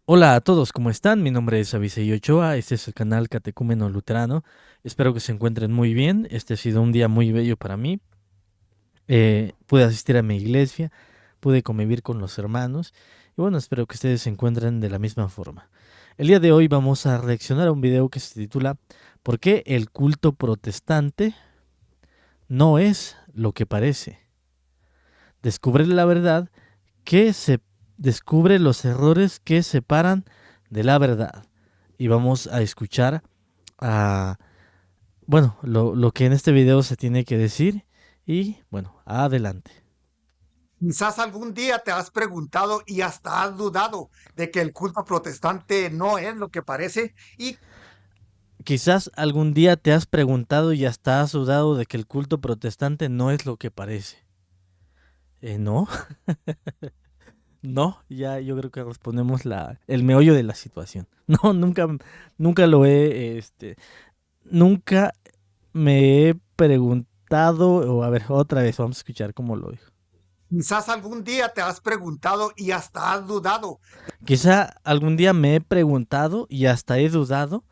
Hola a todos, ¿cómo están? Mi nombre es Abisei Ochoa, este es el canal Catecúmeno Luterano. Espero que se encuentren muy bien. Este ha sido un día muy bello para mí. Pude asistir a mi iglesia, pude convivir con los hermanos y bueno, espero que ustedes se encuentren de la misma forma. El día de hoy vamos a reaccionar a un video que se titula ¿Por qué el culto protestante no es lo que parece? Descubre la verdad que se descubre los errores que separan de la verdad. Y vamos a escuchar a, bueno, lo que en este video se tiene que decir. Y bueno, adelante. Quizás algún día te has preguntado y hasta has dudado de que el culto protestante no es lo que parece y Quizás algún día te has preguntado y hasta has dudado de que el culto protestante no es lo que parece. ¿No? No, ya yo creo que respondemos el meollo de la situación. No, nunca lo he, nunca me he preguntado, o a ver, otra vez, vamos a escuchar cómo lo dijo. quizás algún día te has preguntado y hasta has dudado Quizá algún día me he preguntado y hasta he dudado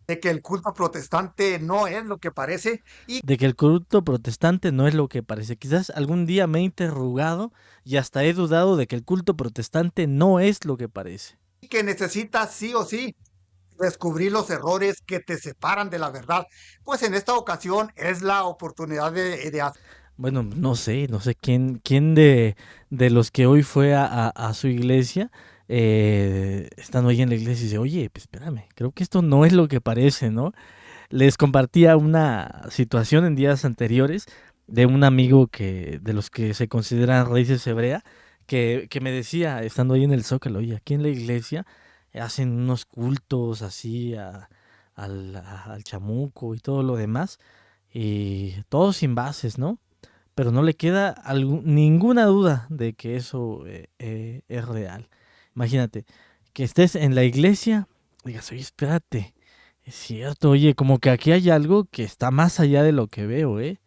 de que el culto protestante no es lo que parece y de que el culto protestante no es lo que parece. Quizás algún día me he interrogado y hasta he dudado de que el culto protestante no es lo que parece. que necesitas sí o sí descubrir los errores que te separan de la verdad. Pues en esta ocasión es la oportunidad de Bueno, no sé quién de los que hoy fue a su iglesia, estando ahí en la iglesia, dice, oye, pues espérame, creo que esto no es lo que parece, ¿no? Les compartía una situación en días anteriores de un amigo de los que se consideran raíces hebrea, que me decía, estando ahí en el Zócalo, oye, aquí en la iglesia hacen unos cultos así al chamuco y todo lo demás, y todos sin bases, ¿no? Pero no le queda ninguna duda de que eso es real. Imagínate, que estés en la iglesia y digas, oye, espérate, es cierto, oye, como que aquí hay algo que está más allá de lo que veo, ¿eh?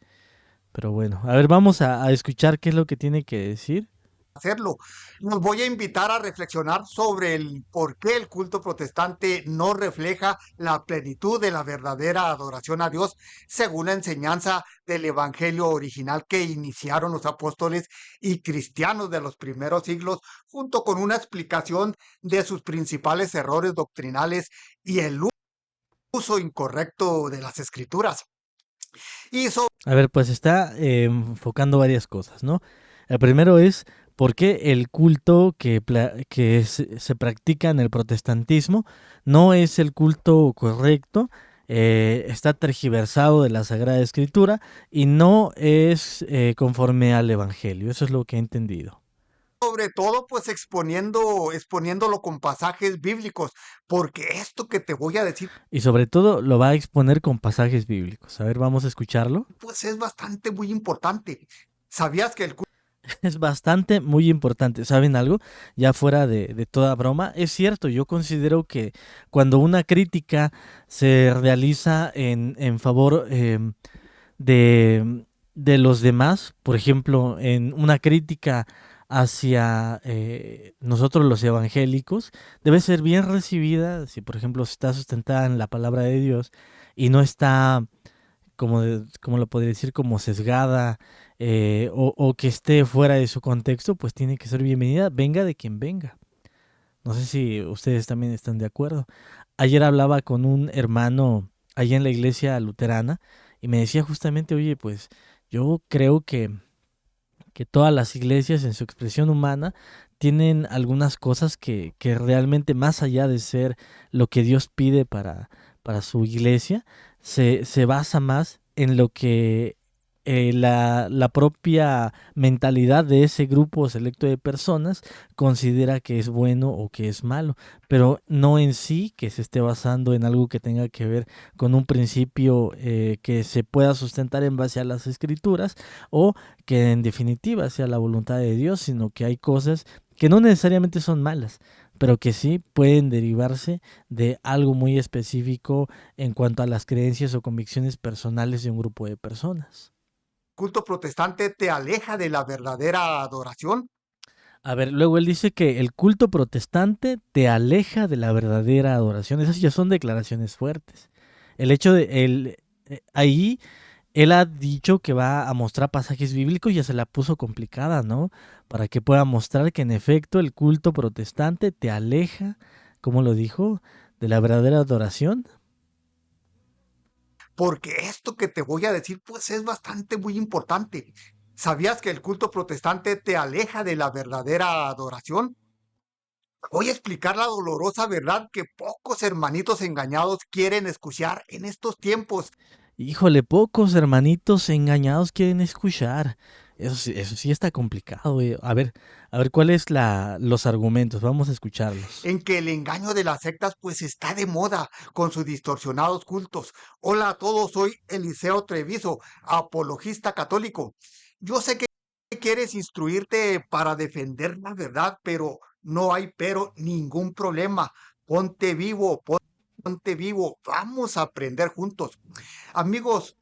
Pero bueno, a ver, vamos a escuchar qué es lo que tiene que decir. hacerlo. Nos voy a invitar a reflexionar sobre el por qué el culto protestante no refleja la plenitud de la verdadera adoración a Dios según la enseñanza del evangelio original que iniciaron los apóstoles y cristianos de los primeros siglos, junto con una explicación de sus principales errores doctrinales y el uso incorrecto de las escrituras. Y sobre A ver, pues está enfocando varias cosas, ¿no? El primero es por qué el culto que se practica en el protestantismo no es el culto correcto, está tergiversado de la Sagrada Escritura y no es conforme al Evangelio. Eso es lo que he entendido. sobre todo, pues exponiéndolo con pasajes bíblicos, porque esto que te voy a decir Y sobre todo lo va a exponer con pasajes bíblicos. A ver, vamos a escucharlo. pues es bastante muy importante. ¿Sabías que el Es bastante, muy importante. ¿Saben algo? Ya fuera de toda broma, es cierto, yo considero que cuando una crítica se realiza en favor de los demás, por ejemplo, en una crítica hacia nosotros los evangélicos, debe ser bien recibida si, por ejemplo, está sustentada en la palabra de Dios y no está como lo podría decir, como sesgada, o que esté fuera de su contexto, pues tiene que ser bienvenida, venga de quien venga. No sé si ustedes también están de acuerdo. Ayer hablaba con un hermano allá en la iglesia luterana y me decía justamente, oye, pues yo creo que todas las iglesias en su expresión humana tienen algunas cosas que realmente más allá de ser lo que Dios pide para su iglesia, se basa más en lo que la propia mentalidad de ese grupo selecto de personas considera que es bueno o que es malo, pero no en sí que se esté basando en algo que tenga que ver con un principio que se pueda sustentar en base a las escrituras o que en definitiva sea la voluntad de Dios, sino que hay cosas que no necesariamente son malas, pero que sí pueden derivarse de algo muy específico en cuanto a las creencias o convicciones personales de un grupo de personas. culto protestante te aleja de la verdadera adoración? A ver, luego él dice que el culto protestante te aleja de la verdadera adoración. Esas ya son declaraciones fuertes. El hecho de ahí él ha dicho que va a mostrar pasajes bíblicos y ya se la puso complicada, ¿no? Para que pueda mostrar que en efecto el culto protestante te aleja, como lo dijo, de la verdadera adoración. Porque esto que te voy a decir, pues es bastante muy importante. ¿Sabías que el culto protestante te aleja de la verdadera adoración? Voy a explicar la dolorosa verdad que pocos hermanitos engañados quieren escuchar en estos tiempos. Híjole, pocos hermanitos engañados quieren escuchar. Eso sí está complicado, güey. A ver, ¿cuáles los argumentos? Vamos a escucharlos. En que el engaño de las sectas pues está de moda con sus distorsionados cultos. Hola a todos, soy Eliseo Treviso, apologista católico. Yo sé que quieres instruirte para defender la verdad, pero no hay pero ningún problema. Ponte vivo, ponte vivo, vamos a aprender juntos. Amigos,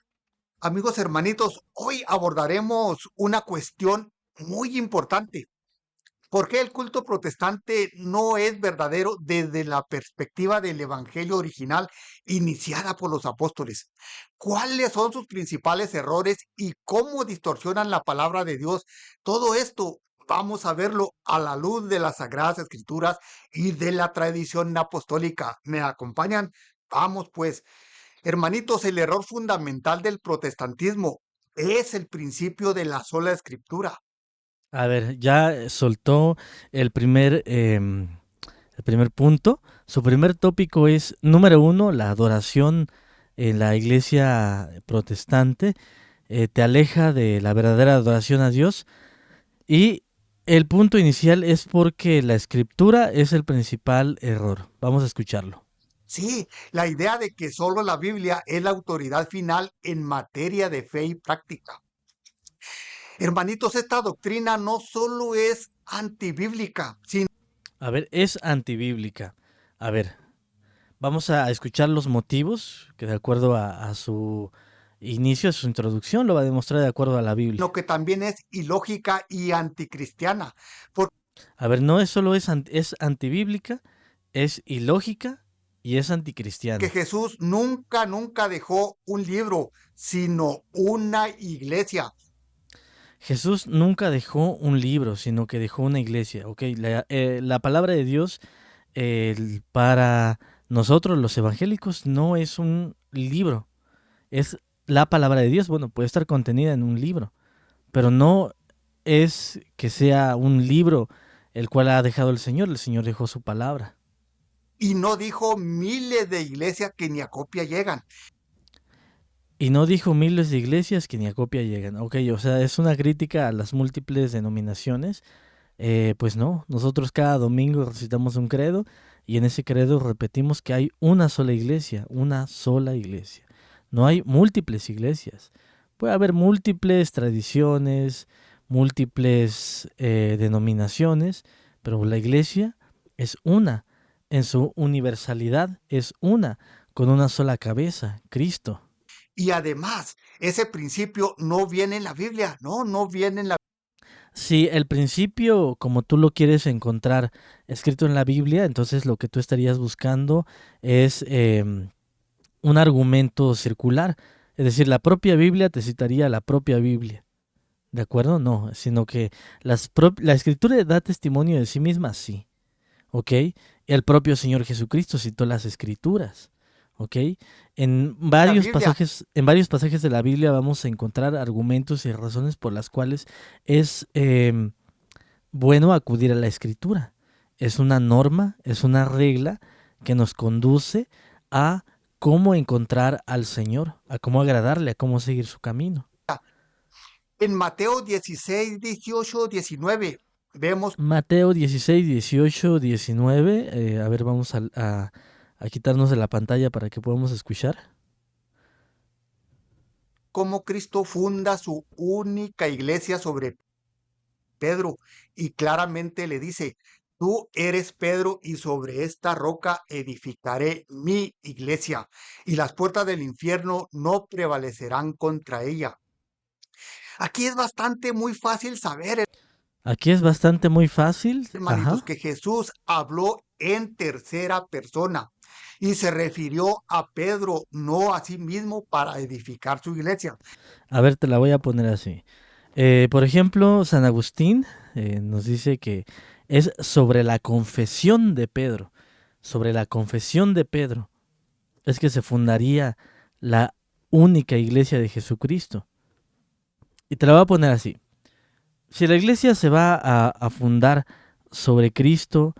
amigos hermanitos, hoy abordaremos una cuestión muy importante. ¿Por qué el culto protestante no es verdadero desde la perspectiva del Evangelio original iniciada por los apóstoles? ¿Cuáles son sus principales errores y cómo distorsionan la palabra de Dios? Todo esto vamos a verlo a la luz de las Sagradas Escrituras y de la tradición apostólica. ¿Me acompañan? Vamos pues, hermanitos, el error fundamental del protestantismo es el principio de la sola escritura. A ver, ya soltó el el primer punto. Su primer tópico es, número uno, la adoración en la iglesia protestante. Te aleja de la verdadera adoración a Dios. Y el punto inicial es porque la escritura es el principal error. Vamos a escucharlo. Sí, la idea de que solo la Biblia es la autoridad final en materia de fe y práctica. Hermanitos, esta doctrina no solo es antibíblica, sino A ver, es antibíblica. A ver, vamos a escuchar los motivos que de acuerdo a su inicio, a su introducción, lo va a demostrar de acuerdo a la Biblia. que también es ilógica y anticristiana, porque A ver, no es solo es antibíblica, es ilógica y es anticristiana. Jesús nunca, nunca dejó un libro, sino una iglesia. Jesús nunca dejó un libro, sino que dejó una iglesia. Ok, la palabra de Dios para nosotros los evangélicos no es un libro, es la palabra de Dios. Bueno, puede estar contenida en un libro, pero no es que sea un libro el cual ha dejado el Señor. El Señor dejó su palabra. Y no dijo miles de iglesias que ni a copia llegan. Y no dijo miles de iglesias que ni a copia llegan. Ok, o sea, es una crítica a las múltiples denominaciones. Pues no, nosotros cada domingo recitamos un credo y en ese credo repetimos que hay una sola iglesia, una sola iglesia. No hay múltiples iglesias. Puede haber múltiples tradiciones, múltiples denominaciones, pero la iglesia es una. En su universalidad es una, con una sola cabeza, Cristo. Y además, ese principio no viene en la Biblia, no viene en la Si el principio, como tú lo quieres encontrar escrito en la Biblia, entonces lo que tú estarías buscando es un argumento circular. Es decir, la propia Biblia te citaría la propia Biblia. ¿De acuerdo? No, sino que la escritura da testimonio de sí misma, sí. ¿Ok? El propio Señor Jesucristo citó las escrituras. ¿Ok? Biblia. En varios pasajes de la Biblia vamos a encontrar argumentos y razones por las cuales es bueno acudir a la escritura. Es una norma, es una regla que nos conduce a cómo encontrar al Señor, a cómo agradarle, a cómo seguir su camino. En Mateo 16, 18, 19 vemos Mateo 16, 18, 19. A ver, vamos a quitarnos de la pantalla para que podamos escuchar. cómo Cristo funda su única iglesia sobre Pedro y claramente le dice, tú eres Pedro y sobre esta roca edificaré mi iglesia y las puertas del infierno no prevalecerán contra ella. Aquí es bastante muy fácil saber, Aquí es bastante muy fácil. Hermanitos, Ajá. que Jesús habló en tercera persona y se refirió a Pedro, no a sí mismo, para edificar su iglesia. A ver, te la voy a poner así. Por ejemplo, San Agustín nos dice que es sobre la confesión de Pedro. Sobre la confesión de Pedro es que se fundaría la única iglesia de Jesucristo. Y te la voy a poner así. Si la iglesia se va a fundar sobre Cristo,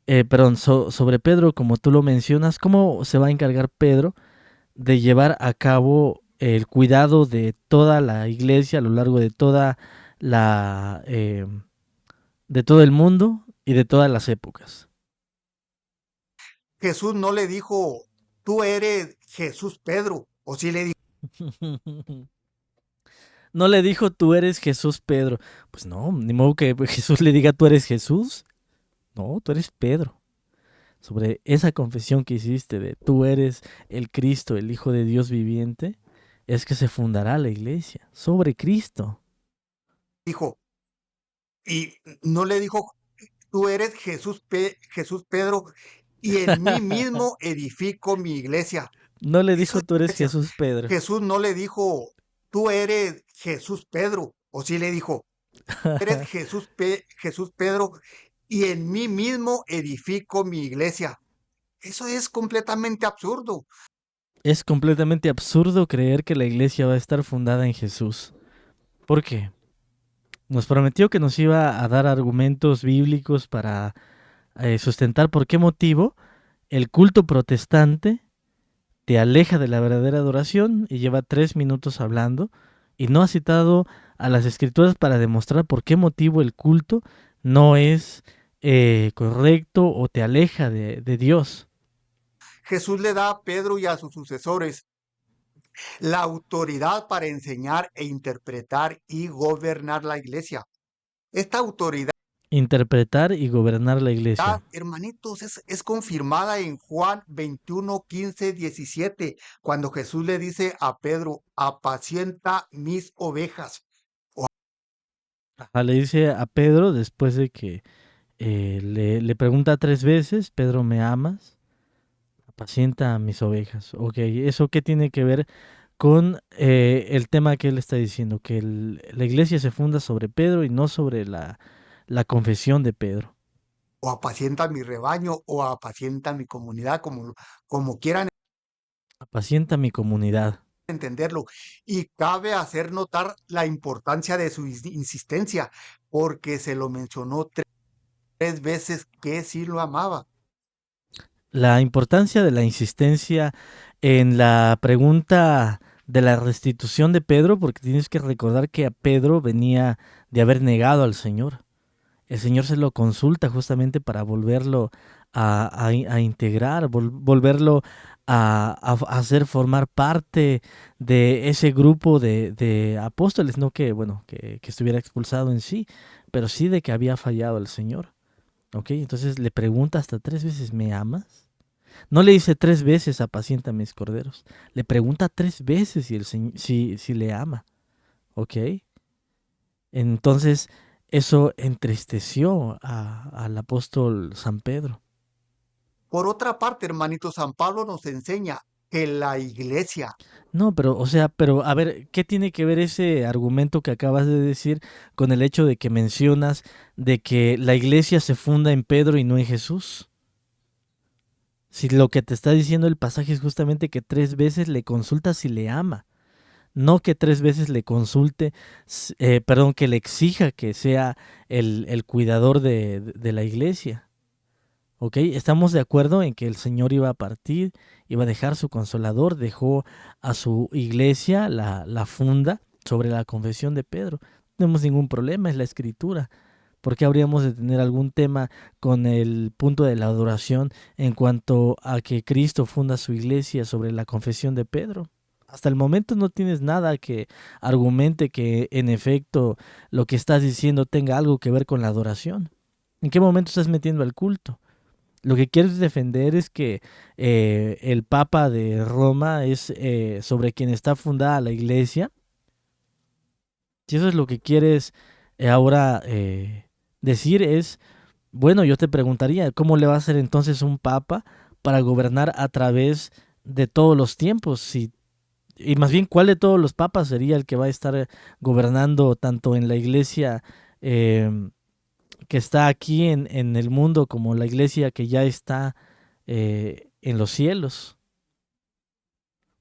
perdón, sobre Pedro, como tú lo mencionas, ¿cómo se va a encargar Pedro de llevar a cabo el cuidado de toda la iglesia a lo largo de toda la de todo el mundo y de todas las épocas? Jesús no le dijo, tú eres Jesús Pedro, o sí le dijo, No le dijo tú eres Jesús Pedro. Pues no, ni modo que Jesús le diga tú eres Jesús. No, tú eres Pedro. Sobre esa confesión que hiciste de tú eres el Cristo, el Hijo de Dios viviente, es que se fundará la iglesia. Sobre Cristo. dijo, y no le dijo, tú eres Jesús Pedro, y en mí mismo edifico mi iglesia. No le Eso dijo es tú eres iglesia. Jesús Pedro. Jesús no le dijo, tú eres Jesús Pedro, o sí le dijo, eres Jesús Pedro, y en mí mismo edifico mi iglesia. Eso es completamente absurdo. Es completamente absurdo creer que la iglesia va a estar fundada en Jesús. ¿Por qué? Nos prometió que nos iba a dar argumentos bíblicos para sustentar por qué motivo el culto protestante te aleja de la verdadera adoración y lleva 3 minutos hablando y no ha citado a las escrituras para demostrar por qué motivo el culto no es correcto o te aleja de Dios. Jesús le da a Pedro y a sus sucesores la autoridad para enseñar e interpretar y gobernar la iglesia. Esta autoridad, Interpretar y gobernar la iglesia. hermanitos, es confirmada en Juan 21, 15, 17, cuando Jesús le dice a Pedro, apacienta mis ovejas. Ajá, le dice a Pedro después de que le pregunta 3 veces, Pedro, ¿me amas? Apacienta a mis ovejas. Ok, ¿eso qué tiene que ver con el tema que él está diciendo? Que la iglesia se funda sobre Pedro y no sobre la confesión de Pedro. O apacienta mi rebaño, o apacienta mi comunidad, como quieran Apacienta mi comunidad. entenderlo. Y cabe hacer notar la importancia de su insistencia, porque se lo mencionó tres veces que sí lo amaba. La importancia de la insistencia en la pregunta de la restitución de Pedro, porque tienes que recordar que a Pedro venía de haber negado al Señor. El Señor se lo consulta justamente para volverlo a integrar, volverlo a hacer formar parte de ese grupo de apóstoles, no que, bueno, que estuviera expulsado en sí, pero sí de que había fallado el Señor. ¿Ok? Entonces le pregunta hasta 3 veces, ¿me amas? No le dice 3 veces, apacienta mis corderos. Le pregunta 3 veces si le ama. ¿Ok? Entonces, eso entristeció al apóstol San Pedro. Por otra parte, hermanito, San Pablo nos enseña que la iglesia, No, pero, o sea, pero a ver, ¿qué tiene que ver ese argumento que acabas de decir con el hecho de que mencionas de que la iglesia se funda en Pedro y no en Jesús? Si lo que te está diciendo el pasaje es justamente que 3 veces le consulta si le ama, no que 3 veces le consulte, perdón, que le exija que sea el cuidador de la iglesia. ¿Ok? Estamos de acuerdo en que el Señor iba a partir, iba a dejar su consolador, dejó a su iglesia la funda sobre la confesión de Pedro. No tenemos ningún problema, es la escritura. ¿Por qué habríamos de tener algún tema con el punto de la adoración en cuanto a que Cristo funda su iglesia sobre la confesión de Pedro? Hasta el momento no tienes nada que argumente que en efecto lo que estás diciendo tenga algo que ver con la adoración. ¿En qué momento estás metiendo al culto? Lo que quieres defender es que el Papa de Roma es sobre quien está fundada la iglesia. Si eso es lo que quieres ahora decir es, bueno, yo te preguntaría, ¿cómo le va a ser entonces un papa para gobernar a través de todos los tiempos? Y más bien, ¿cuál de todos los papas sería el que va a estar gobernando tanto en la iglesia eh, que está aquí en el mundo como la iglesia que ya está en los cielos?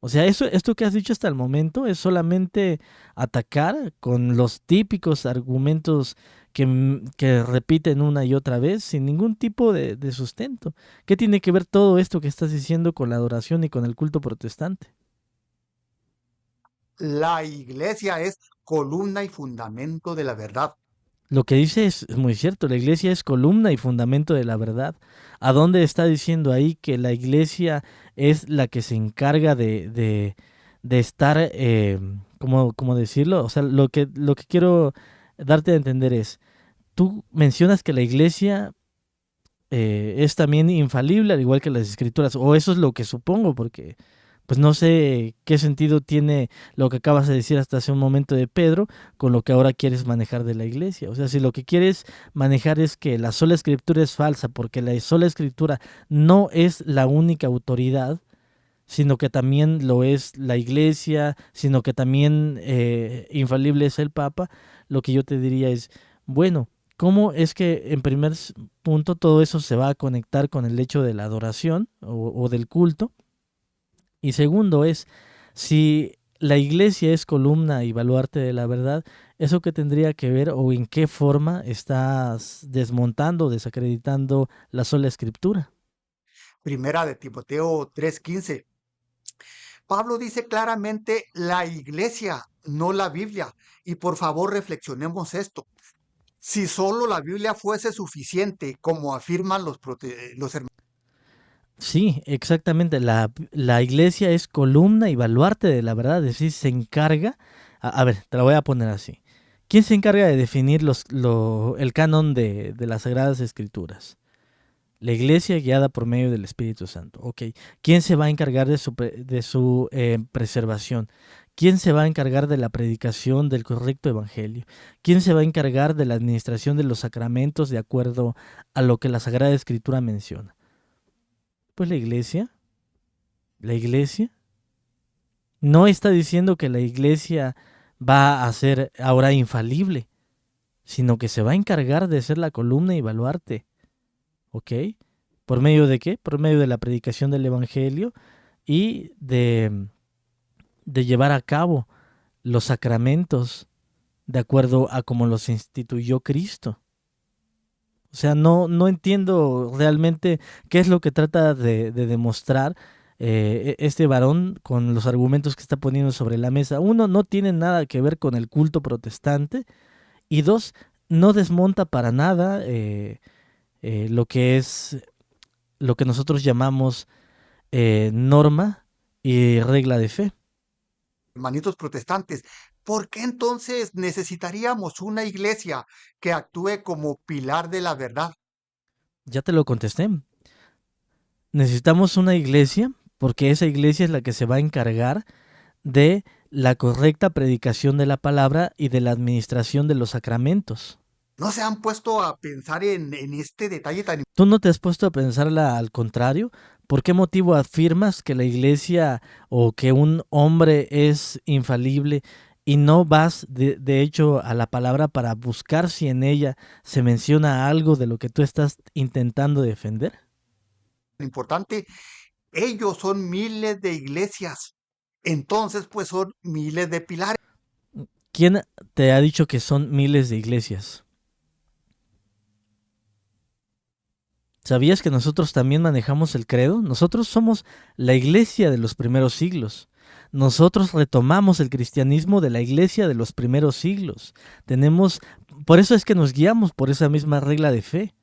O sea, esto que has dicho hasta el momento es solamente atacar con los típicos argumentos que repiten una y otra vez sin ningún tipo de sustento. ¿Qué tiene que ver todo esto que estás diciendo con la adoración y con el culto protestante? La iglesia es columna y fundamento de la verdad. Lo que dice es muy cierto, la iglesia es columna y fundamento de la verdad. ¿A dónde está diciendo ahí que la iglesia es la que se encarga de estar, ¿cómo decirlo? O sea, lo que quiero darte a entender es, tú mencionas que la iglesia es también infalible, al igual que las escrituras, o eso es lo que supongo, porque pues no sé qué sentido tiene lo que acabas de decir hasta hace un momento de Pedro con lo que ahora quieres manejar de la iglesia. O sea, si lo que quieres manejar es que la sola escritura es falsa, porque la sola escritura no es la única autoridad, sino que también lo es la iglesia, sino que también infalible es el Papa, lo que yo te diría es, bueno, ¿cómo es que en primer punto todo eso se va a conectar con el hecho de la adoración o del culto? Y segundo es, si la iglesia es columna y baluarte de la verdad, ¿eso qué tendría que ver o en qué forma estás desmontando, desacreditando la sola escritura? Primera de Timoteo 3:15. Pablo dice claramente la iglesia, no la Biblia. Y por favor reflexionemos esto. Si solo la Biblia fuese suficiente, como afirman los hermanos, Sí, exactamente. La iglesia es columna y baluarte de la verdad, es decir, se encarga. A ver, te la voy a poner así. ¿Quién se encarga de definir el canon de las Sagradas Escrituras? La iglesia guiada por medio del Espíritu Santo. Ok. ¿Quién se va a encargar de su preservación? ¿Quién se va a encargar de la predicación del correcto evangelio? ¿Quién se va a encargar de la administración de los sacramentos de acuerdo a lo que la Sagrada Escritura menciona? Pues la iglesia. La iglesia no está diciendo que la iglesia va a ser ahora infalible, sino que se va a encargar de ser la columna y baluarte. ¿Ok? ¿Por medio de qué? Por medio de la predicación del evangelio y de llevar a cabo los sacramentos de acuerdo a como los instituyó Cristo. O sea, no entiendo realmente qué es lo que trata de demostrar este varón con los argumentos que está poniendo sobre la mesa. Uno, no tiene nada que ver con el culto protestante. Y dos, no desmonta para nada lo que es lo que nosotros llamamos norma y regla de fe. hermanitos protestantes, ¿por qué entonces necesitaríamos una iglesia que actúe como pilar de la verdad? Ya te lo contesté. Necesitamos una iglesia porque esa iglesia es la que se va a encargar de la correcta predicación de la palabra y de la administración de los sacramentos. ¿No se han puesto a pensar en este detalle tan ¿Tú no te has puesto a pensarla al contrario? ¿Por qué motivo afirmas que la iglesia o que un hombre es infalible y no vas de hecho a la palabra para buscar si en ella se menciona algo de lo que tú estás intentando defender? importante? Ellos son miles de iglesias. Entonces, pues son miles de pilares. ¿Quién te ha dicho que son miles de iglesias? ¿Sabías que nosotros también manejamos el credo? Nosotros somos la iglesia de los primeros siglos. Nosotros retomamos el cristianismo de la iglesia de los primeros siglos. Por eso es que nos guiamos por esa misma regla de fe.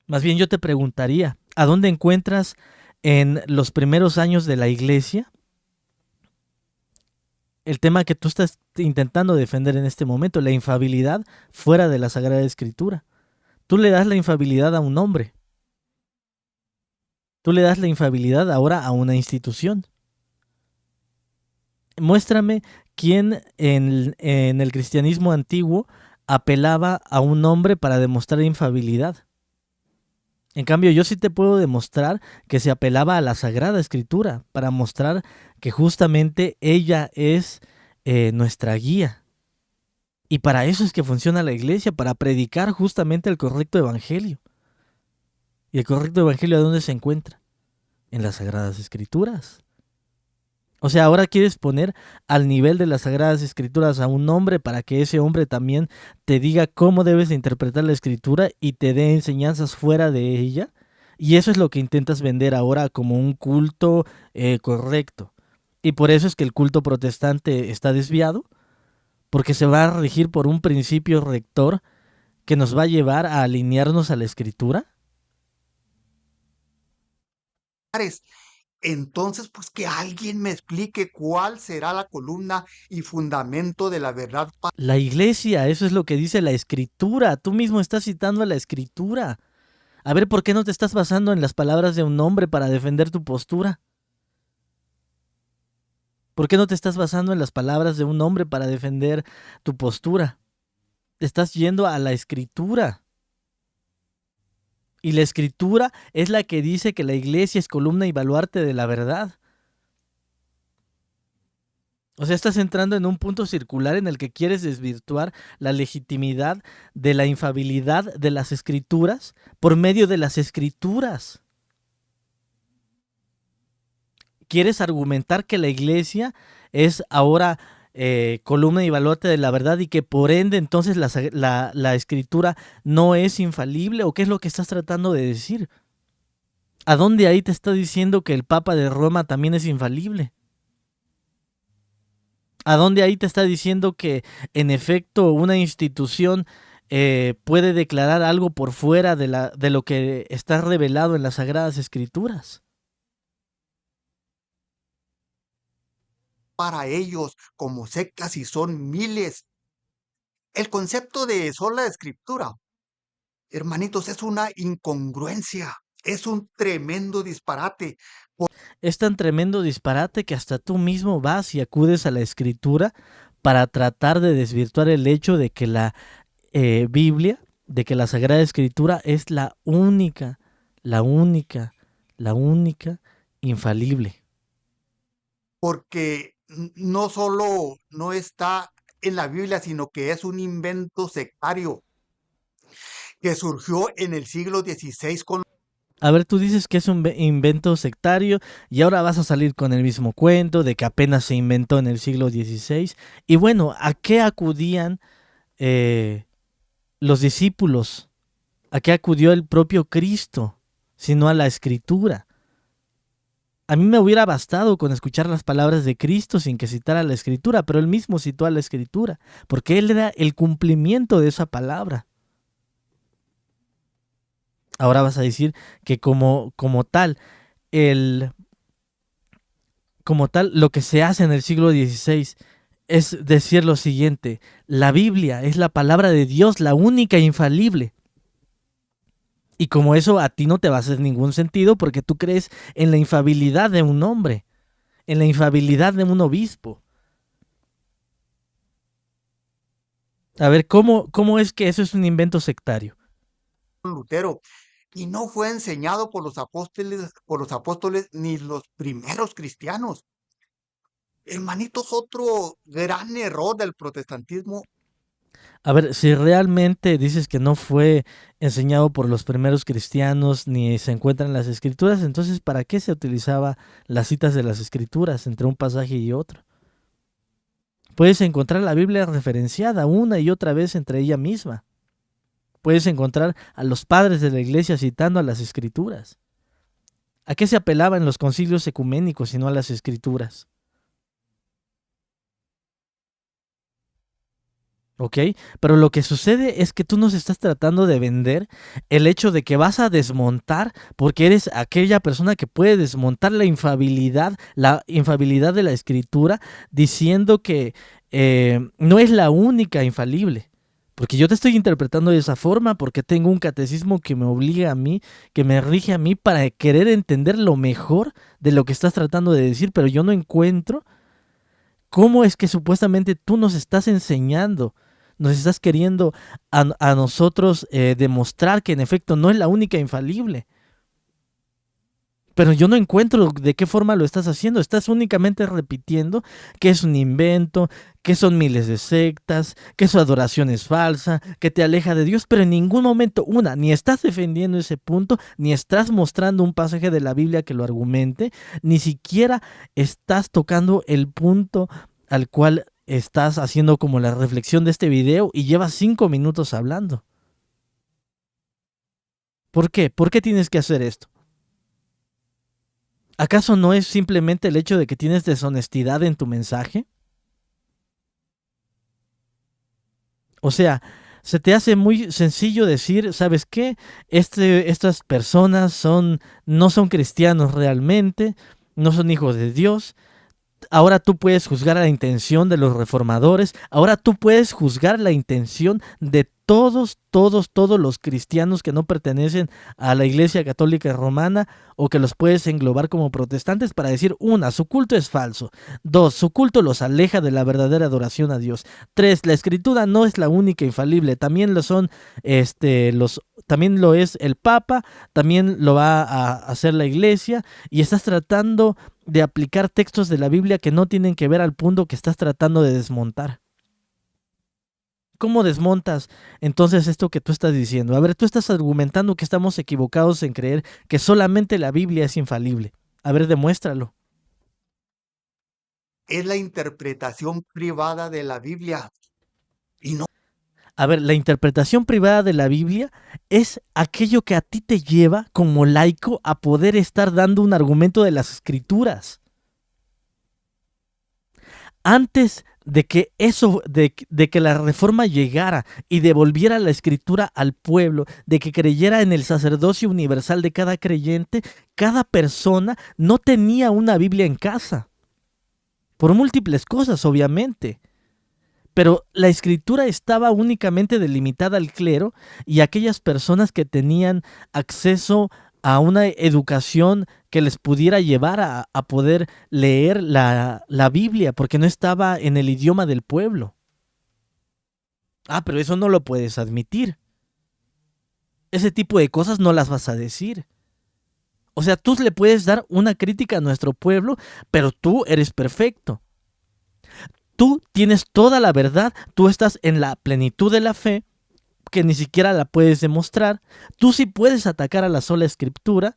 Más bien yo te preguntaría, ¿a dónde encuentras en los primeros años de la iglesia el tema que tú estás intentando defender en este momento, la infabilidad fuera de la Sagrada Escritura? Tú le das la infabilidad a un hombre. Tú le das la infabilidad ahora a una institución. Muéstrame quién en el cristianismo antiguo apelaba a un hombre para demostrar infalibilidad. En cambio, yo sí te puedo demostrar que se apelaba a la Sagrada Escritura para mostrar que justamente ella es nuestra guía. Y para eso es que funciona la iglesia, para predicar justamente el correcto evangelio. ¿Y el correcto evangelio dónde se encuentra? En las Sagradas Escrituras. O sea, ahora quieres poner al nivel de las Sagradas Escrituras a un hombre para que ese hombre también te diga cómo debes de interpretar la Escritura y te dé enseñanzas fuera de ella. Y eso es lo que intentas vender ahora como un culto correcto. Y por eso es que el culto protestante está desviado, porque se va a regir por un principio rector que nos va a llevar a alinearnos a la Escritura. Entonces, pues que alguien me explique cuál será la columna y fundamento de la verdad. La iglesia, eso es lo que dice la Escritura. Tú mismo estás citando a la Escritura. A ver, ¿por qué no te estás basando en las palabras de un hombre para defender tu postura? ¿Por qué no te estás basando en las palabras de un hombre para defender tu postura? Te estás yendo a la Escritura. Y la Escritura es la que dice que la iglesia es columna y baluarte de la verdad. O sea, estás entrando en un punto circular en el que quieres desvirtuar la legitimidad de la infalibilidad de las Escrituras por medio de las Escrituras. Quieres argumentar que la iglesia es ahora columna y baluarte de la verdad y que por ende entonces la Escritura no es infalible, ¿o qué es lo que estás tratando de decir? ¿A dónde ahí te está diciendo que el Papa de Roma también es infalible? ¿A dónde ahí te está diciendo que en efecto una institución puede declarar algo por fuera de lo que está revelado en las Sagradas Escrituras? Para ellos, como sectas y son miles, el concepto de sola escritura, hermanitos, es una incongruencia, es un tremendo disparate. Es tan tremendo disparate que hasta tú mismo vas y acudes a la Escritura para tratar de desvirtuar el hecho de que la Biblia, de que la Sagrada Escritura es la única, la única, la única infalible. Porque no solo no está en la Biblia, sino que es un invento sectario que surgió en el siglo XVI con... A ver, tú dices que es un invento sectario y ahora vas a salir con el mismo cuento de que apenas se inventó en el siglo XVI. Y bueno, ¿a qué acudían los discípulos? ¿A qué acudió el propio Cristo? Sino a la Escritura. A mí me hubiera bastado con escuchar las palabras de Cristo sin que citara la Escritura, pero él mismo citó a la Escritura, porque él era el cumplimiento de esa palabra. Ahora vas a decir que como tal, lo que se hace en el siglo XVI es decir lo siguiente: la Biblia es la palabra de Dios, la única infalible. Y como eso a ti no te va a hacer ningún sentido porque tú crees en la infalibilidad de un hombre, en la infalibilidad de un obispo. A ver, ¿cómo es que eso es un invento sectario? Lutero, y no fue enseñado por los apóstoles ni los primeros cristianos. Hermanitos, otro gran error del protestantismo. A ver, si realmente dices que no fue enseñado por los primeros cristianos ni se encuentra en las escrituras, entonces ¿para qué se utilizaba las citas de las escrituras entre un pasaje y otro? Puedes encontrar la Biblia referenciada una y otra vez entre ella misma. Puedes encontrar a los padres de la iglesia citando a las escrituras. ¿A qué se apelaba en los concilios ecuménicos sino a las escrituras? ¿Ok? Pero lo que sucede es que tú nos estás tratando de vender el hecho de que vas a desmontar, porque eres aquella persona que puede desmontar la infalibilidad de la escritura, diciendo que no es la única infalible. Porque yo te estoy interpretando de esa forma, porque tengo un catecismo que me obliga a mí, que me rige a mí para querer entender lo mejor de lo que estás tratando de decir, pero yo no encuentro cómo es que supuestamente tú nos estás enseñando Nos estás queriendo a nosotros demostrar que en efecto no es la única infalible. Pero yo no encuentro de qué forma lo estás haciendo. Estás únicamente repitiendo que es un invento, que son miles de sectas, que su adoración es falsa, que te aleja de Dios, pero en ningún momento, ni estás defendiendo ese punto, ni estás mostrando un pasaje de la Biblia que lo argumente, ni siquiera estás tocando el punto al cual estás haciendo como la reflexión de este video y llevas 5 minutos hablando. ¿Por qué? ¿Por qué tienes que hacer esto? ¿Acaso no es simplemente el hecho de que tienes deshonestidad en tu mensaje? O sea, se te hace muy sencillo decir, ¿sabes qué? Estas personas no son cristianos realmente, no son hijos de Dios. Ahora tú puedes juzgar la intención de los reformadores, ahora tú puedes juzgar la intención de todos los cristianos que no pertenecen a la Iglesia Católica Romana o que los puedes englobar como protestantes para decir, una, su culto es falso, dos, su culto los aleja de la verdadera adoración a Dios, tres, la Escritura no es la única infalible, también lo son también lo es el Papa, también lo va a hacer la Iglesia y estás tratando de aplicar textos de la Biblia que no tienen que ver al punto que estás tratando de desmontar. ¿Cómo desmontas entonces esto que tú estás diciendo? A ver, tú estás argumentando que estamos equivocados en creer que solamente la Biblia es infalible. A ver, demuéstralo. Es la interpretación privada de la Biblia. Y no. A ver, la interpretación privada de la Biblia es aquello que a ti te lleva como laico a poder estar dando un argumento de las Escrituras. Antes de que de que la reforma llegara y devolviera la Escritura al pueblo, de que creyera en el sacerdocio universal de cada creyente, cada persona no tenía una Biblia en casa. Por múltiples cosas, obviamente. Pero la Escritura estaba únicamente delimitada al clero y a aquellas personas que tenían acceso a una educación que les pudiera llevar a poder leer la Biblia, porque no estaba en el idioma del pueblo. Ah, pero eso no lo puedes admitir. Ese tipo de cosas no las vas a decir. O sea, tú le puedes dar una crítica a nuestro pueblo, pero tú eres perfecto. Tú tienes toda la verdad, tú estás en la plenitud de la fe, que ni siquiera la puedes demostrar. Tú sí puedes atacar a la sola Escritura,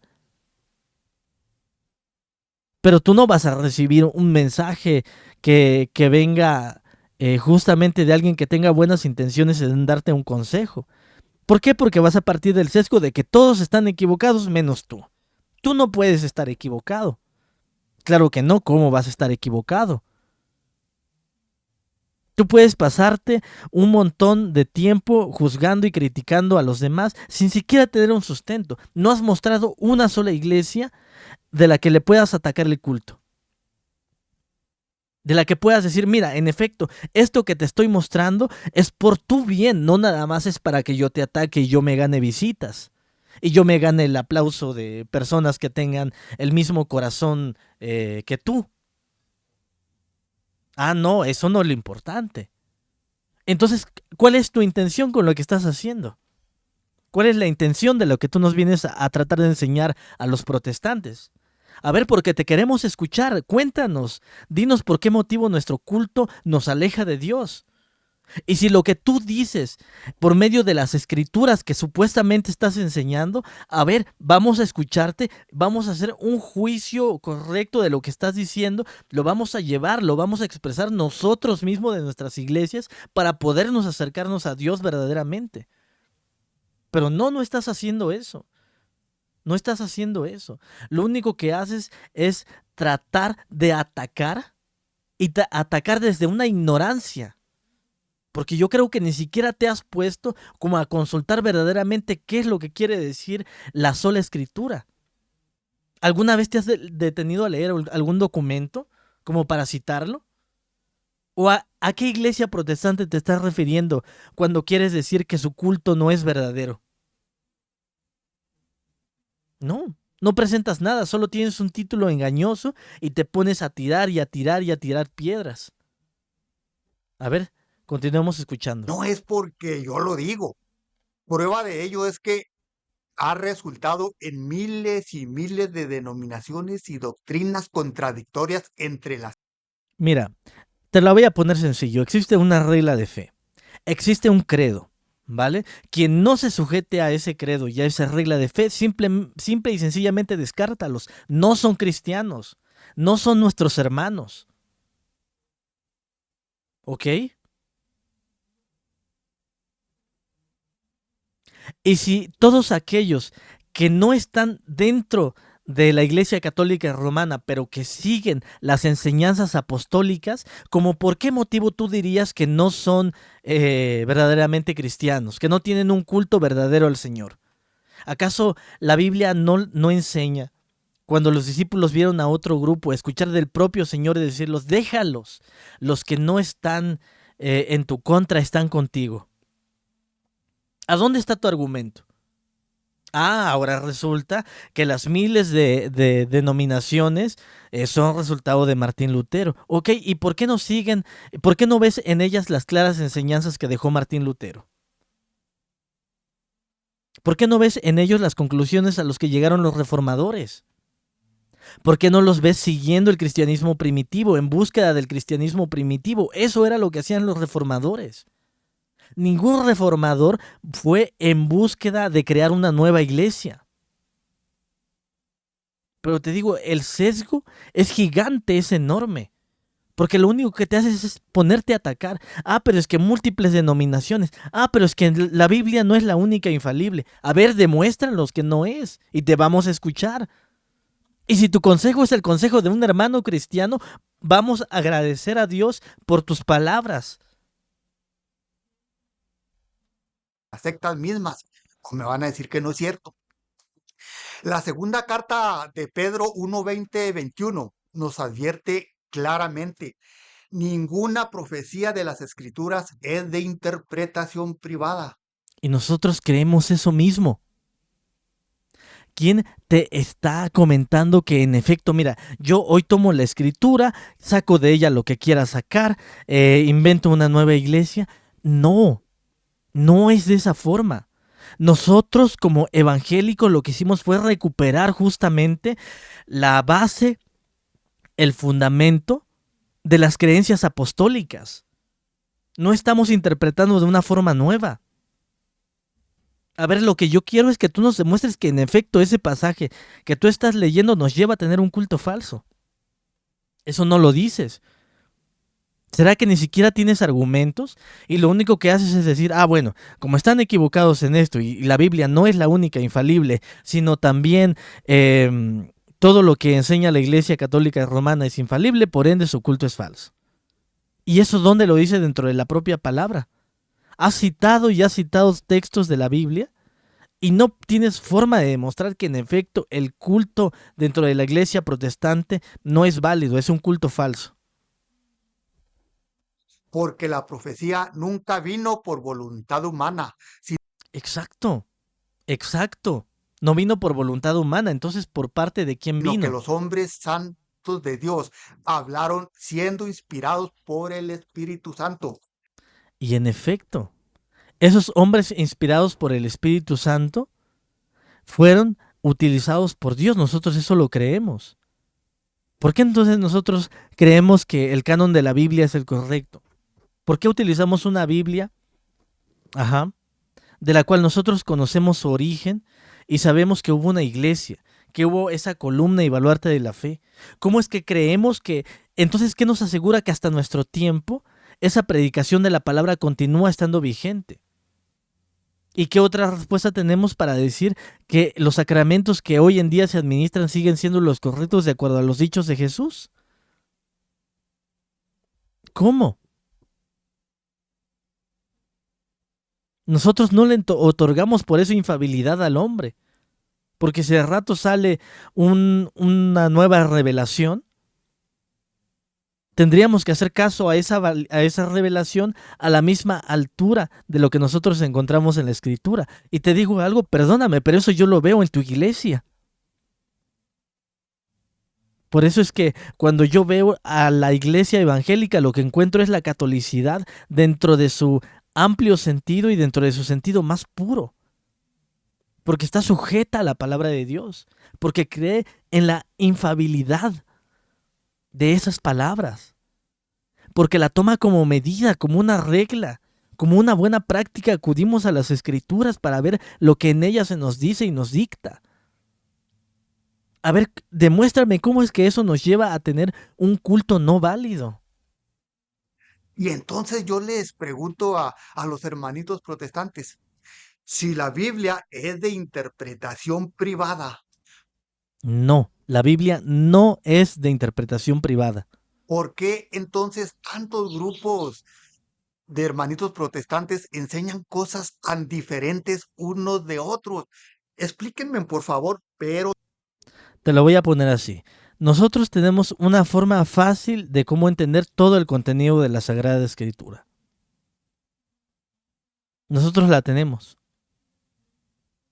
pero tú no vas a recibir un mensaje que venga justamente de alguien que tenga buenas intenciones en darte un consejo. ¿Por qué? Porque vas a partir del sesgo de que todos están equivocados menos tú. Tú no puedes estar equivocado. Claro que no, ¿cómo vas a estar equivocado? Tú puedes pasarte un montón de tiempo juzgando y criticando a los demás sin siquiera tener un sustento. No has mostrado una sola iglesia de la que le puedas atacar el culto. De la que puedas decir, mira, en efecto, esto que te estoy mostrando es por tu bien, no nada más es para que yo te ataque y yo me gane visitas. Y yo me gane el aplauso de personas que tengan el mismo corazón que tú. Ah, no, eso no es lo importante. Entonces, ¿cuál es tu intención con lo que estás haciendo? ¿Cuál es la intención de lo que tú nos vienes a tratar de enseñar a los protestantes? A ver, porque te queremos escuchar, cuéntanos, dinos por qué motivo nuestro culto nos aleja de Dios. Y si lo que tú dices por medio de las escrituras que supuestamente estás enseñando, a ver, vamos a escucharte, vamos a hacer un juicio correcto de lo que estás diciendo, lo vamos a llevar, lo vamos a expresar nosotros mismos de nuestras iglesias para podernos acercarnos a Dios verdaderamente. Pero no estás haciendo eso. No estás haciendo eso. Lo único que haces es tratar de atacar y atacar desde una ignorancia. Porque yo creo que ni siquiera te has puesto como a consultar verdaderamente qué es lo que quiere decir la sola Escritura. ¿Alguna vez te has detenido a leer algún documento como para citarlo? ¿O a qué iglesia protestante te estás refiriendo cuando quieres decir que su culto no es verdadero? No presentas nada, solo tienes un título engañoso y te pones a tirar y a tirar y a tirar piedras. A ver, Continuemos escuchando. No es porque yo lo digo. Prueba de ello es que ha resultado en miles y miles de denominaciones y doctrinas contradictorias entre las. Mira, te la voy a poner sencillo. Existe una regla de fe. Existe un credo, ¿vale? Quien no se sujete a ese credo y a esa regla de fe, simple y sencillamente descártalos. No son cristianos. No son nuestros hermanos. ¿Ok? Y si todos aquellos que no están dentro de la Iglesia Católica Romana, pero que siguen las enseñanzas apostólicas, ¿como por qué motivo tú dirías que no son verdaderamente cristianos, que no tienen un culto verdadero al Señor? ¿Acaso la Biblia no enseña, cuando los discípulos vieron a otro grupo escuchar del propio Señor y decirlos, déjalos, los que no están en tu contra están contigo? ¿A dónde está tu argumento? Ahora resulta que las miles de denominaciones son resultado de Martín Lutero. Ok, ¿y por qué no siguen? ¿Por qué no ves en ellas las claras enseñanzas que dejó Martín Lutero? ¿Por qué no ves en ellos las conclusiones a las que llegaron los reformadores? ¿Por qué no los ves siguiendo el cristianismo primitivo, en búsqueda del cristianismo primitivo? Eso era lo que hacían los reformadores. Ningún reformador fue en búsqueda de crear una nueva iglesia. Pero te digo, el sesgo es gigante, es enorme. Porque lo único que te haces es ponerte a atacar. Pero es que múltiples denominaciones. Pero es que la Biblia no es la única infalible. A ver, demuéstranos que no es. Y te vamos a escuchar. Y si tu consejo es el consejo de un hermano cristiano, vamos a agradecer a Dios por tus palabras. Las sectas mismas, o me van a decir que no es cierto. La segunda carta de Pedro 1:20-21 nos advierte claramente, ninguna profecía de las escrituras es de interpretación privada. Y nosotros creemos eso mismo. ¿Quién te está comentando que en efecto, mira, yo hoy tomo la escritura, saco de ella lo que quiera sacar, invento una nueva iglesia? No, no es de esa forma. Nosotros como evangélicos lo que hicimos fue recuperar justamente la base, el fundamento de las creencias apostólicas. No estamos interpretando de una forma nueva. A ver, lo que yo quiero es que tú nos demuestres que en efecto ese pasaje que tú estás leyendo nos lleva a tener un culto falso. Eso no lo dices. ¿Será que ni siquiera tienes argumentos? Y lo único que haces es decir, bueno, como están equivocados en esto y la Biblia no es la única infalible, sino también todo lo que enseña la Iglesia Católica Romana es infalible, por ende su culto es falso. ¿Y eso dónde lo dice? Dentro de la propia palabra. Has citado y has citado textos de la Biblia y no tienes forma de demostrar que en efecto el culto dentro de la Iglesia protestante no es válido, es un culto falso. Porque la profecía nunca vino por voluntad humana, Exacto, exacto. No vino por voluntad humana, entonces ¿por parte de quién sino que vino? los hombres santos de Dios hablaron siendo inspirados por el Espíritu Santo. Y en efecto, esos hombres inspirados por el Espíritu Santo fueron utilizados por Dios, nosotros eso lo creemos. ¿Por qué entonces nosotros creemos que el canon de la Biblia es el correcto? ¿Por qué utilizamos una Biblia, de la cual nosotros conocemos su origen y sabemos que hubo una iglesia, que hubo esa columna y baluarte de la fe? ¿Cómo es que creemos que, entonces, qué nos asegura que hasta nuestro tiempo esa predicación de la palabra continúa estando vigente? ¿Y qué otra respuesta tenemos para decir que los sacramentos que hoy en día se administran siguen siendo los correctos de acuerdo a los dichos de Jesús? ¿Cómo? Nosotros no le otorgamos por eso infabilidad al hombre, porque si de rato sale una nueva revelación, tendríamos que hacer caso a esa revelación a la misma altura de lo que nosotros encontramos en la Escritura. Y te digo algo, perdóname, pero eso yo lo veo en tu iglesia. Por eso es que cuando yo veo a la iglesia evangélica, lo que encuentro es la catolicidad dentro de su amplio sentido y dentro de su sentido más puro. Porque está sujeta a la palabra de Dios. Porque cree en la infalibilidad de esas palabras. Porque la toma como medida, como una regla, como una buena práctica. Acudimos a las escrituras para ver lo que en ellas se nos dice y nos dicta. A ver, demuéstrame cómo es que eso nos lleva a tener un culto no válido. Y entonces yo les pregunto a los hermanitos protestantes, si la Biblia es de interpretación privada, No, la Biblia no es de interpretación privada. ¿por qué entonces tantos grupos de hermanitos protestantes enseñan cosas tan diferentes unos de otros? Explíquenme, por favor, pero Te lo voy a poner así. Nosotros tenemos una forma fácil de cómo entender todo el contenido de la Sagrada Escritura. Nosotros la tenemos.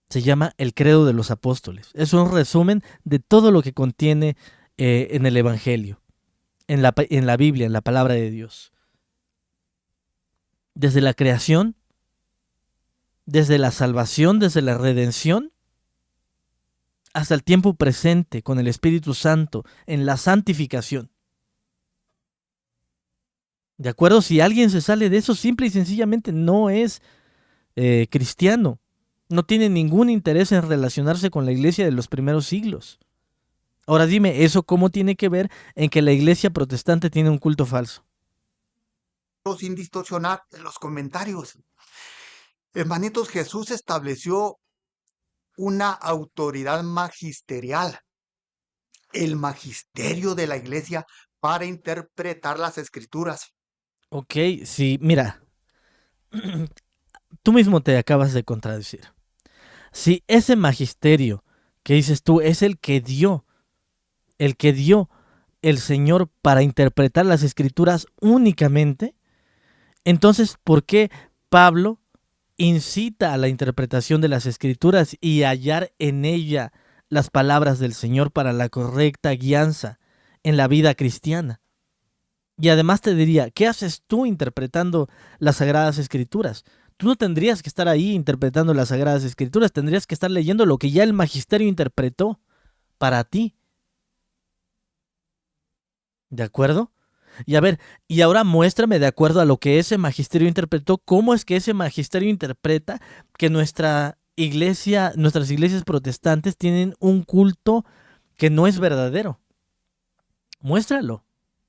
Se llama el Credo de los Apóstoles. Es un resumen de todo lo que contiene en el Evangelio, en la Biblia, en la palabra de Dios. Desde la creación, desde la salvación, desde la redención, hasta el tiempo presente con el Espíritu Santo, en la santificación. ¿De acuerdo? Si alguien se sale de eso, simple y sencillamente no es cristiano. No tiene ningún interés en relacionarse con la iglesia de los primeros siglos. Ahora dime, ¿eso cómo tiene que ver en que la iglesia protestante tiene un culto falso? sin distorsionar en los comentarios. Hermanitos, Jesús estableció una autoridad magisterial, el magisterio de la iglesia para interpretar las escrituras. Ok, sí, mira, tú mismo te acabas de contradecir. Si ese magisterio que dices tú es el que dio el Señor para interpretar las escrituras únicamente, entonces, ¿por qué Pablo incita a la interpretación de las escrituras y hallar en ella las palabras del Señor para la correcta guianza en la vida cristiana? Y además te diría, ¿qué haces tú interpretando las Sagradas Escrituras? Tú no tendrías que estar ahí interpretando las Sagradas Escrituras, tendrías que estar leyendo lo que ya el magisterio interpretó para ti. ¿De acuerdo? Y a ver, y ahora muéstrame de acuerdo a lo que ese magisterio interpretó, cómo es que ese magisterio interpreta que nuestras iglesias protestantes tienen un culto que no es verdadero. Muéstralo.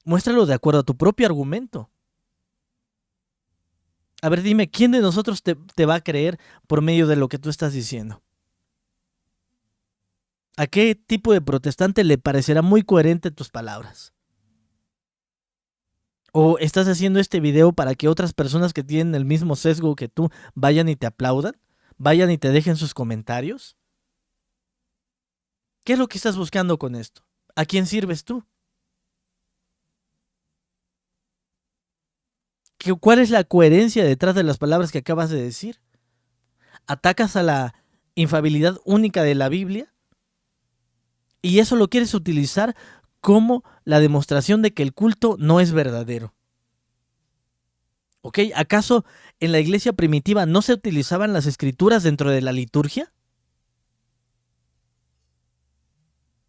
Muéstralo de acuerdo a tu propio argumento. A ver, dime, ¿quién de nosotros te va a creer por medio de lo que tú estás diciendo? ¿A qué tipo de protestante le parecerá muy coherente tus palabras? ¿O estás haciendo este video para que otras personas que tienen el mismo sesgo que tú vayan y te aplaudan? ¿Vayan y te dejen sus comentarios? ¿Qué es lo que estás buscando con esto? ¿A quién sirves tú? ¿Cuál es la coherencia detrás de las palabras que acabas de decir? ¿Atacas a la infalibilidad única de la Biblia? Y eso lo quieres utilizar como la demostración de que el culto no es verdadero. ¿Ok? ¿Acaso en la iglesia primitiva no se utilizaban las escrituras dentro de la liturgia?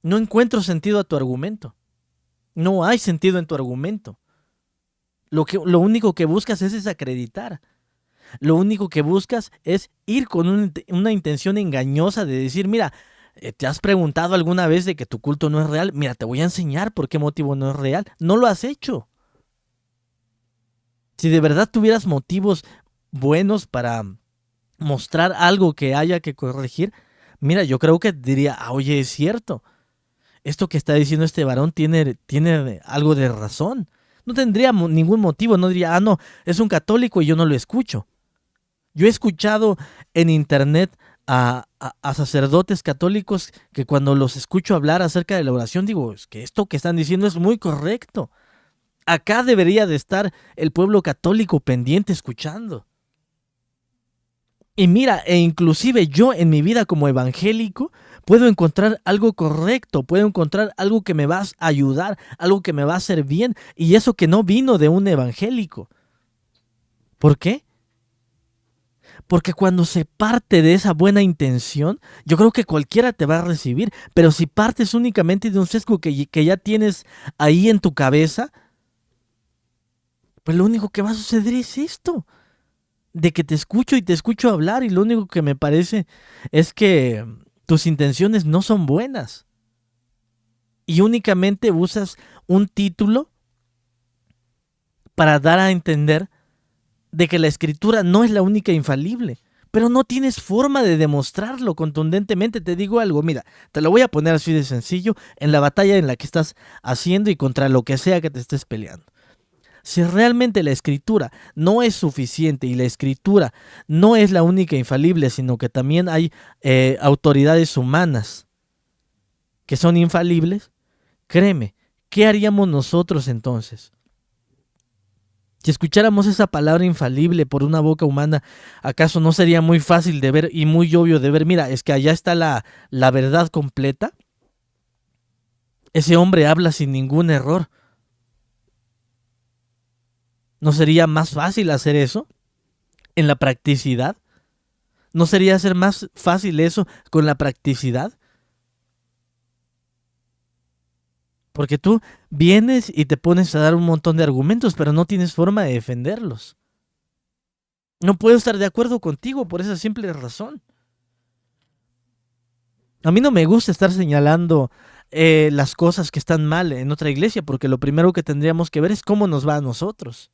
No encuentro sentido a tu argumento. No hay sentido en tu argumento. Lo único que buscas es desacreditar. Lo único que buscas es ir con una intención engañosa de decir, mira, ¿te has preguntado alguna vez de que tu culto no es real? Mira, te voy a enseñar por qué motivo no es real. No lo has hecho. Si de verdad tuvieras motivos buenos para mostrar algo que haya que corregir, mira, yo creo que diría, oye, es cierto. Esto que está diciendo este varón tiene algo de razón. No tendría ningún motivo, no diría, no, es un católico y yo no lo escucho. Yo he escuchado en internet a sacerdotes católicos que cuando los escucho hablar acerca de la oración, digo, es que esto que están diciendo es muy correcto. Acá debería de estar el pueblo católico pendiente escuchando. Y mira, e inclusive yo en mi vida como evangélico puedo encontrar algo correcto, puedo encontrar algo que me va a ayudar, algo que me va a hacer bien, y eso que no vino de un evangélico. ¿Por qué? Porque cuando se parte de esa buena intención, yo creo que cualquiera te va a recibir, pero si partes únicamente de un sesgo que ya tienes ahí en tu cabeza, pues lo único que va a suceder es esto, de que te escucho y te escucho hablar y lo único que me parece es que tus intenciones no son buenas y únicamente usas un título para dar a entender de que la escritura no es la única infalible, pero no tienes forma de demostrarlo contundentemente. Te digo algo, mira, te lo voy a poner así de sencillo en la batalla en la que estás haciendo y contra lo que sea que te estés peleando. Si realmente la escritura no es suficiente y la escritura no es la única infalible, sino que también hay autoridades humanas que son infalibles, créeme, ¿qué haríamos nosotros entonces? Si escucháramos esa palabra infalible por una boca humana, ¿acaso no sería muy fácil de ver y muy obvio de ver? Mira, es que allá está la verdad completa. Ese hombre habla sin ningún error. ¿No sería más fácil hacer eso en la practicidad? ¿No sería hacer más fácil eso con la practicidad? Porque tú vienes y te pones a dar un montón de argumentos, pero no tienes forma de defenderlos. No puedo estar de acuerdo contigo por esa simple razón. A mí no me gusta estar señalando las cosas que están mal en otra iglesia, porque lo primero que tendríamos que ver es cómo nos va a nosotros.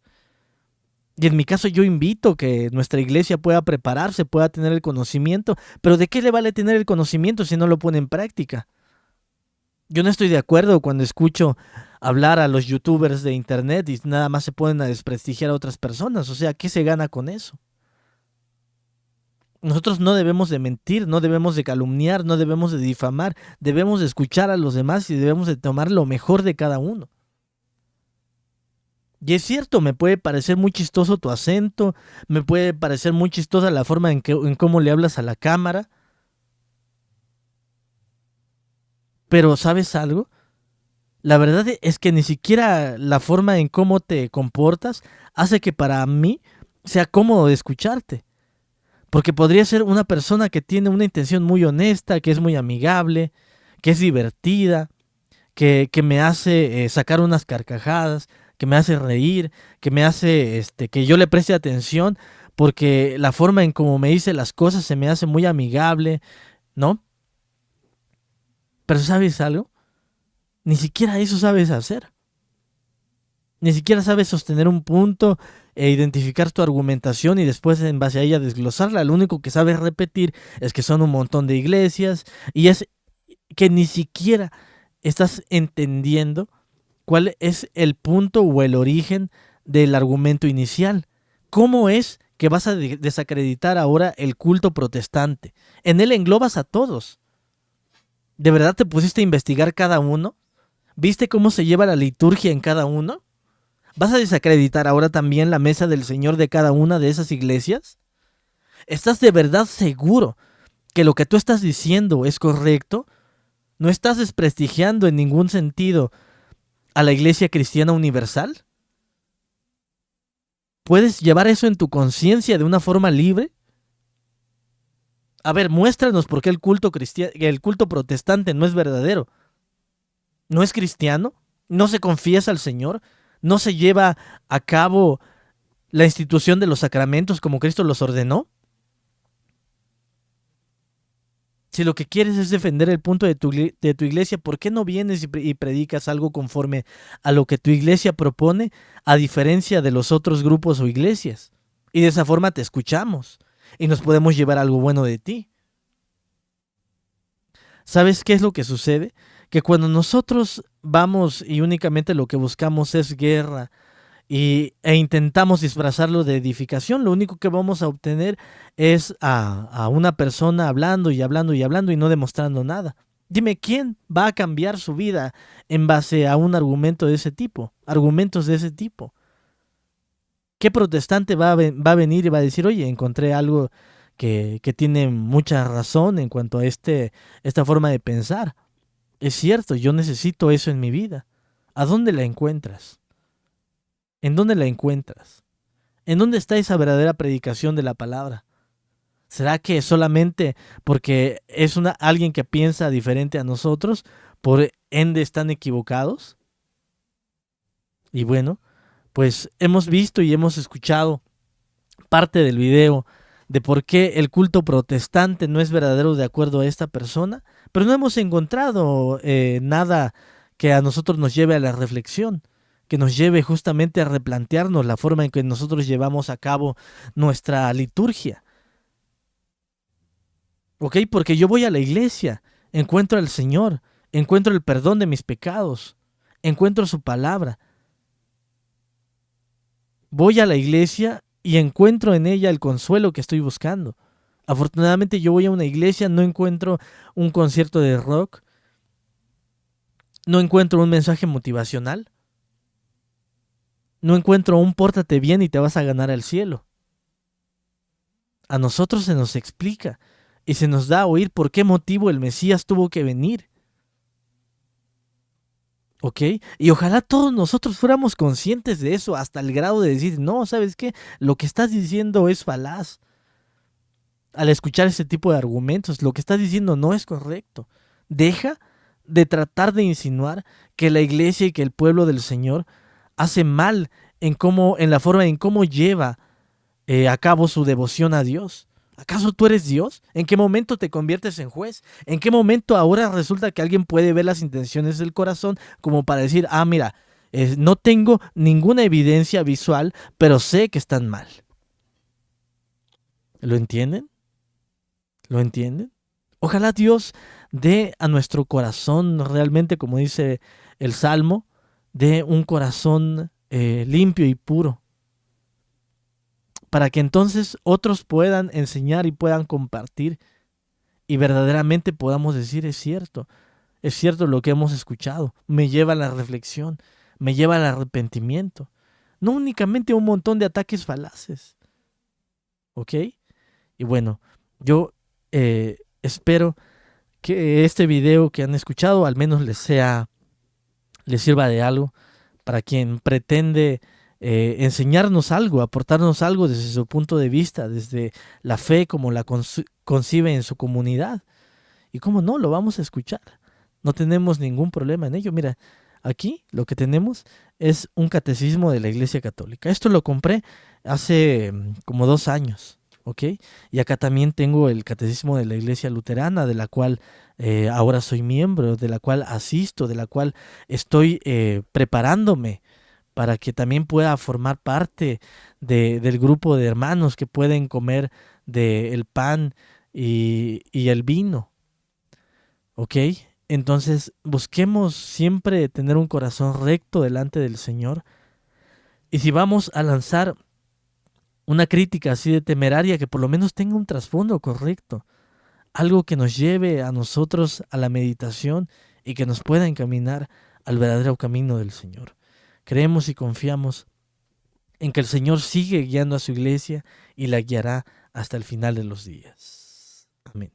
Y en mi caso yo invito que nuestra iglesia pueda prepararse, pueda tener el conocimiento, pero ¿de qué le vale tener el conocimiento si no lo pone en práctica? Yo no estoy de acuerdo cuando escucho hablar a los youtubers de internet y nada más se ponen a desprestigiar a otras personas. O sea, ¿qué se gana con eso? Nosotros no debemos de mentir, no debemos de calumniar, no debemos de difamar, debemos de escuchar a los demás y debemos de tomar lo mejor de cada uno. Y es cierto, me puede parecer muy chistoso tu acento, me puede parecer muy chistosa la forma en cómo le hablas a la cámara, pero ¿sabes algo? La verdad es que ni siquiera la forma en cómo te comportas hace que para mí sea cómodo de escucharte. Porque podría ser una persona que tiene una intención muy honesta, que es muy amigable, que es divertida, que me hace sacar unas carcajadas, que me hace reír, que me hace que yo le preste atención, porque la forma en cómo me dice las cosas se me hace muy amigable, ¿no? Pero ¿sabes algo? Ni siquiera eso sabes hacer. Ni siquiera sabes sostener un punto e identificar tu argumentación y después en base a ella desglosarla. Lo único que sabes repetir es que son un montón de iglesias y es que ni siquiera estás entendiendo cuál es el punto o el origen del argumento inicial. ¿Cómo es que vas a desacreditar ahora el culto protestante? En él englobas a todos. ¿De verdad te pusiste a investigar cada uno? ¿Viste cómo se lleva la liturgia en cada uno? ¿Vas a desacreditar ahora también la mesa del Señor de cada una de esas iglesias? ¿Estás de verdad seguro que lo que tú estás diciendo es correcto? ¿No estás desprestigiando en ningún sentido a la Iglesia Cristiana Universal? ¿Puedes llevar eso en tu conciencia de una forma libre? A ver, muéstranos por qué el culto protestante no es verdadero. ¿No es cristiano? ¿No se confiesa al Señor? ¿No se lleva a cabo la institución de los sacramentos como Cristo los ordenó? Si lo que quieres es defender el punto de tu iglesia, ¿por qué no vienes y predicas algo conforme a lo que tu iglesia propone, a diferencia de los otros grupos o iglesias? Y de esa forma te escuchamos y nos podemos llevar algo bueno de ti. ¿Sabes qué es lo que sucede? Que cuando nosotros vamos y únicamente lo que buscamos es guerra e intentamos disfrazarlo de edificación, lo único que vamos a obtener es a una persona hablando y hablando y hablando y no demostrando nada. Dime, ¿quién va a cambiar su vida en base a un argumento de ese tipo? Argumentos de ese tipo. ¿Qué protestante va a venir y va a decir, oye, encontré algo que tiene mucha razón en cuanto a esta forma de pensar. Es cierto, yo necesito eso en mi vida. ¿A dónde la encuentras? ¿En dónde la encuentras? ¿En dónde está esa verdadera predicación de la palabra? ¿Será que solamente porque es alguien que piensa diferente a nosotros, por ende están equivocados? Y bueno, pues hemos visto y hemos escuchado parte del video de por qué el culto protestante no es verdadero de acuerdo a esta persona, pero no hemos encontrado nada que a nosotros nos lleve a la reflexión, que nos lleve justamente a replantearnos la forma en que nosotros llevamos a cabo nuestra liturgia. ¿Ok? Porque yo voy a la iglesia, encuentro al Señor, encuentro el perdón de mis pecados, encuentro su palabra. Voy a la iglesia y encuentro en ella el consuelo que estoy buscando. Afortunadamente yo voy a una iglesia, no encuentro un concierto de rock, no encuentro un mensaje motivacional, no encuentro un pórtate bien y te vas a ganar al cielo. A nosotros se nos explica y se nos da a oír por qué motivo el Mesías tuvo que venir. ¿Ok? Y ojalá todos nosotros fuéramos conscientes de eso hasta el grado de decir, no, ¿sabes qué? Lo que estás diciendo es falaz. Al escuchar ese tipo de argumentos, lo que estás diciendo no es correcto. Deja de tratar de insinuar que la iglesia y que el pueblo del Señor hace mal en la forma en cómo lleva a cabo su devoción a Dios. ¿Acaso tú eres Dios? ¿En qué momento te conviertes en juez? ¿En qué momento ahora resulta que alguien puede ver las intenciones del corazón como para decir, mira, no tengo ninguna evidencia visual, pero sé que están mal? ¿Lo entienden? ¿Lo entienden? Ojalá Dios dé a nuestro corazón realmente, como dice el Salmo, dé un corazón limpio y puro, para que entonces otros puedan enseñar y puedan compartir y verdaderamente podamos decir, es cierto lo que hemos escuchado, me lleva a la reflexión, me lleva al arrepentimiento, no únicamente a un montón de ataques falaces. ¿Ok? Y bueno, yo espero que este video que han escuchado al menos les sirva de algo para quien pretende enseñarnos algo, aportarnos algo desde su punto de vista, desde la fe como la concibe en su comunidad. Y cómo no, lo vamos a escuchar. No tenemos ningún problema en ello. Mira, aquí lo que tenemos es un catecismo de la Iglesia Católica. Esto lo compré hace como 2 años, ¿ok? Y acá también tengo el catecismo de la Iglesia Luterana, de la cual ahora soy miembro, de la cual asisto, de la cual estoy preparándome para que también pueda formar parte del grupo de hermanos que pueden comer del pan y el vino. ¿Ok? Entonces busquemos siempre tener un corazón recto delante del Señor. Y si vamos a lanzar una crítica así de temeraria, que por lo menos tenga un trasfondo correcto, algo que nos lleve a nosotros a la meditación y que nos pueda encaminar al verdadero camino del Señor. Creemos y confiamos en que el Señor sigue guiando a su iglesia y la guiará hasta el final de los días. Amén.